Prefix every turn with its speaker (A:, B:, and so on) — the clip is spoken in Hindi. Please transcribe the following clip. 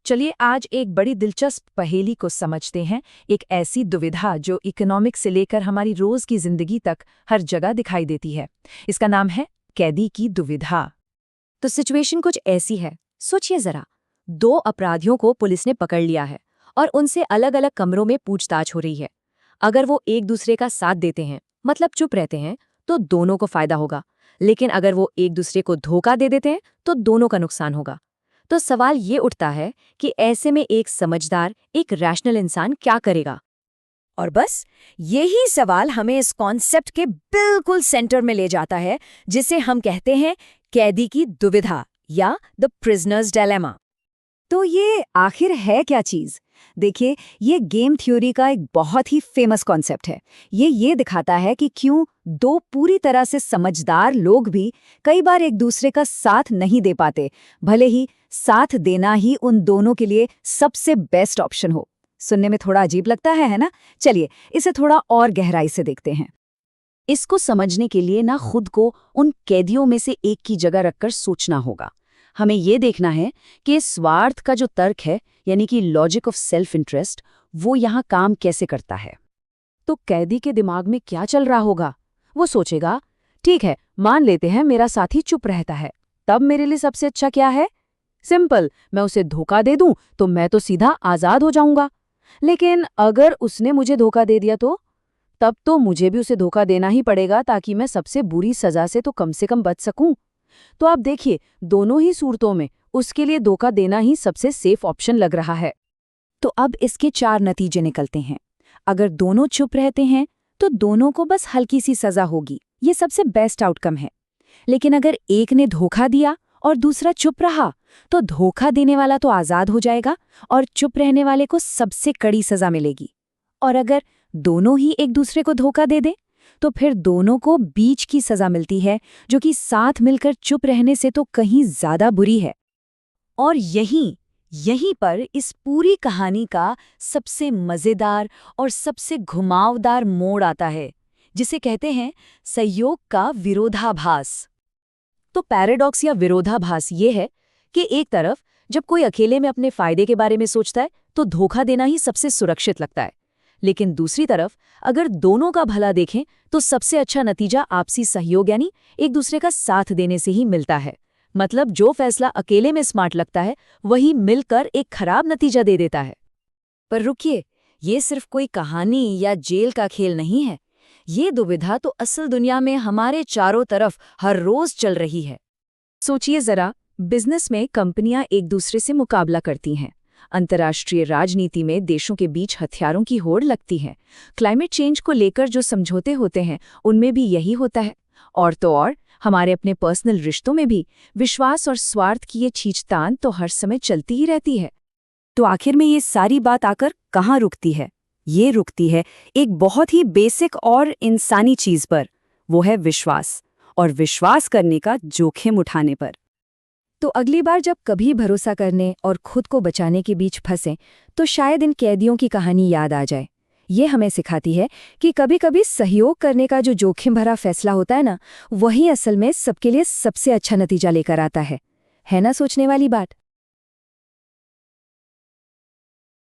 A: चलिए आज एक बड़ी दिलचस्प पहेली को समझते हैं। एक ऐसी दुविधा जो इकोनॉमिक्स से लेकर हमारी रोज की जिंदगी तक हर जगह दिखाई देती है। इसका नाम है कैदी की दुविधा।
B: तो सिचुएशन कुछ ऐसी है। सोचिए जरा, दो अपराधियों को पुलिस ने पकड़ लिया है और उनसे अलग अलग कमरों में पूछताछ हो रही है। अगर वो एक दूसरे का साथ देते हैं, मतलब चुप रहते हैं, तो दोनों को फायदा होगा। लेकिन अगर वो एक दूसरे को धोखा दे देते हैं तो दोनों का नुकसान होगा। तो सवाल ये उठता है कि ऐसे में एक समझदार, एक रैशनल इंसान क्या करेगा। और बस यही सवाल हमें इस कॉन्सेप्ट के बिल्कुल सेंटर में ले जाता है, जिसे हम कहते हैं कैदी की दुविधा या द प्रिजनर्स डायलेमा। तो ये आखिर है क्या चीज? देखिए, ये गेम थ्योरी का एक बहुत ही फेमस कॉन्सेप्ट है। ये दिखाता है कि क्यों दो पूरी तरह से समझदार लोग भी कई बार एक दूसरे का साथ नहीं दे पाते, भले ही साथ देना ही उन दोनों के लिए सबसे बेस्ट ऑप्शन हो। सुनने में थोड़ा अजीब लगता है ना? चलिए इसे थोड़ा और गहराई से देखते हैं।
A: इसको समझने के लिए ना खुद को उन कैदियों में से एक की जगह रखकर सोचना होगा। हमें ये देखना है कि स्वार्थ का जो तर्क है, यानी कि लॉजिक ऑफ सेल्फ इंटरेस्ट, वो यहाँ काम कैसे करता है। तो कैदी के दिमाग में क्या चल रहा होगा? वो सोचेगा, ठीक है, मान लेते हैं मेरा साथी चुप रहता है, तब मेरे लिए सबसे अच्छा क्या है? सिंपल, मैं उसे धोखा दे दूं तो मैं तो सीधा आजाद हो जाऊंगा। लेकिन अगर उसने मुझे धोखा दे दिया तो तब तो मुझे भी उसे धोखा देना ही पड़ेगा, ताकि मैं सबसे बुरी सजा से तो कम बच सकूं। तो आप देखिए, दोनों ही सूरतों में उसके लिए धोखा देना ही सबसे सेफ ऑप्शन लग रहा है।
B: तो अब इसके 4 नतीजे निकलते हैं। अगर दोनों चुप रहते हैं तो दोनों को बस हल्की सी सजा होगी, ये सबसे बेस्ट आउटकम है। लेकिन अगर एक ने धोखा दिया और दूसरा चुप रहा, तो धोखा देने वाला तो आजाद हो जाएगा और चुप रहने वाले को सबसे कड़ी सजा मिलेगी। और अगर दोनों ही एक दूसरे को धोखा दे दे, तो फिर दोनों को बीच की सजा मिलती है, जो कि साथ मिलकर चुप रहने से तो कहीं ज्यादा बुरी है। और यहीं पर इस पूरी कहानी का सबसे मजेदार और सबसे घुमावदार मोड़ आता है, जिसे कहते हैं संयोग का विरोधाभास। तो पैराडॉक्स या विरोधाभास ये है कि एक तरफ जब कोई अकेले में अपने फायदे के बारे में सोचता है तो धोखा देना ही सबसे सुरक्षित लगता है, लेकिन दूसरी तरफ अगर दोनों का भला देखें तो सबसे अच्छा नतीजा आपसी सहयोग यानी एक दूसरे का साथ देने से ही मिलता है। मतलब जो फैसला अकेले में स्मार्ट लगता है, वही मिलकर एक खराब नतीजा दे देता है। पर रुकिए, ये सिर्फ कोई कहानी या जेल का खेल नहीं है। ये दुविधा तो असल दुनिया में हमारे चारों तरफ हर रोज चल रही है।
A: सोचिए जरा, बिजनेस में कंपनियां एक दूसरे से मुकाबला करती हैं। अंतर्राष्ट्रीय राजनीति में देशों के बीच हथियारों की होड़ लगती है। क्लाइमेट चेंज को लेकर जो समझौते होते हैं, उनमें भी यही होता है। और तो और हमारे अपने पर्सनल रिश्तों में भी विश्वास और स्वार्थ की ये खींचतान तो हर समय चलती ही रहती है।
B: तो आखिर में ये सारी बात आकर कहाँ रुकती है? ये रुकती है एक बहुत ही बेसिक और इंसानी चीज पर, वो है विश्वास, और विश्वास करने का जोखिम उठाने पर। तो अगली बार जब कभी भरोसा करने और खुद को बचाने के बीच फंसें, तो शायद इन कैदियों की कहानी याद आ जाए। ये हमें सिखाती है कि कभी-कभी सहयोग करने का जो जोखिम भरा फैसला होता है ना, वही असल में सबके लिए सबसे अच्छा नतीजा लेकर आता है। है ना सोचने वाली बात?